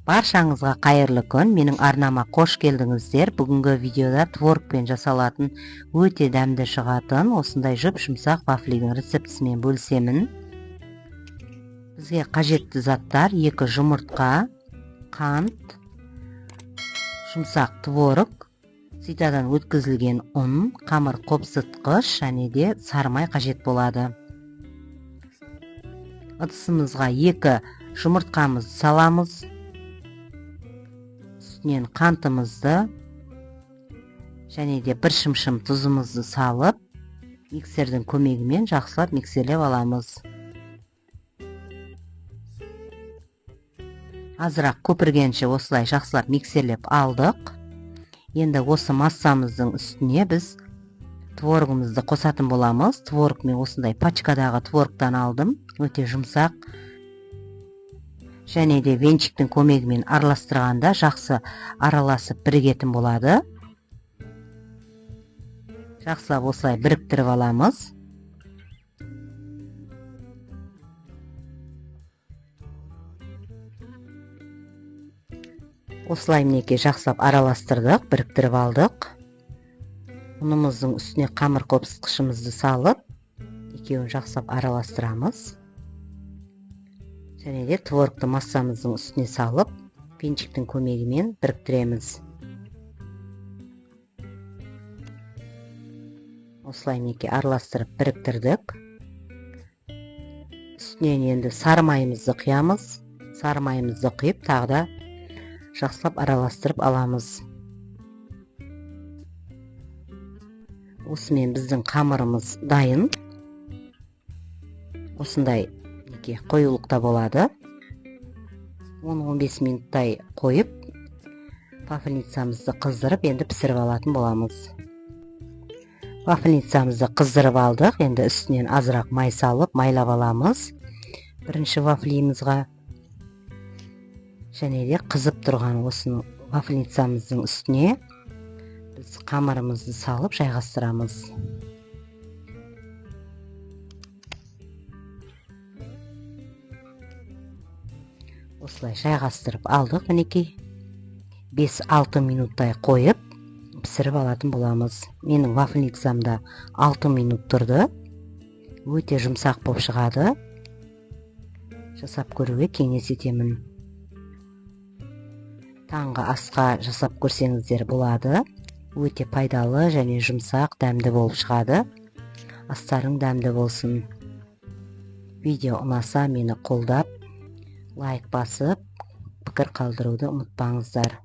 Баршаңызға қайырлы күн. Менің арнама қош келдіңіздер. Бүгінгі видеода творогпен жасалатын өте дәмді шығатын осындай жұп-жұмсақ вафлидің рецептісімен бөлісемін. Бізге қажетті заттар: 2 жұмыртқа, қант, жұмсақ творог, ситадан өткізілген ұн, қамыр қопсытқыш және де сарымай қажет болады. Ыдысымызға 2 жұмыртқамызды саламыз. Үстінен қантымызды және де 1 шымшым тұзымызды салып, миксердің көмегімен жақсылап миксерлеп аламыз. Азырақ көпіргенше осылай жақсылап миксерлеп алдық. Енді осы массамыздың үстіне біз творогымызды қосатын боламыз. Творог мен осындай пачкадағы творогтан алдым. Өте жұмсақ. Және де венчиктің көмегімен араластырғанда жақсы араласып бірігетін болады. Жақсылап осылай біріктіріп аламыз. Осылай мінекей жақсылап араластырдық, біріктіріп алдық. Ұнымыздың үстіне қамыр қопсытқышымызды салып, екеуін жақсылап араластырамыз. Және де творогты массамыздың үстіне салып, венчиктің көмегімен біріктіреміз. Осылай мінекей араластырып біріктірдік. Үстінен енді сарымайымызды құямыз. Сарымайымызды құйып, тағы да жақсылап араластырып аламыз. Осымен біздің қамырымыз дайын. Осындай қоюлықта болады. 10-15 минуттай қойып, вафельницамызды қыздырып, енді пісіріп алатын боламыз. Вафельницамызды қыздырып алдық. Енді үстінен азырақ май салып, майлап аламыз. Бірінші вафлимызға және де қызып тұрған осы вафельницамыздың үстіне біз қамырымызды салып жайғастырамыз. Осылай жайғастырып алдық. Мінекей 5-6 минуттай қойып пісіріп алатын боламыз. Менің вафельницамда 6 минут тұрды. Өте жұмсақ болып шығады. Жасап көруге кеңес етемін. Таңғы асқа жасап көрсеңіздер болады. Өте пайдалы және жұмсақ, дәмді болып шығады. Астарың дәмді болсын. Видео ұнаса мені қолдап, лайк басып, пікір қалдыруды ұмытпаңыздар.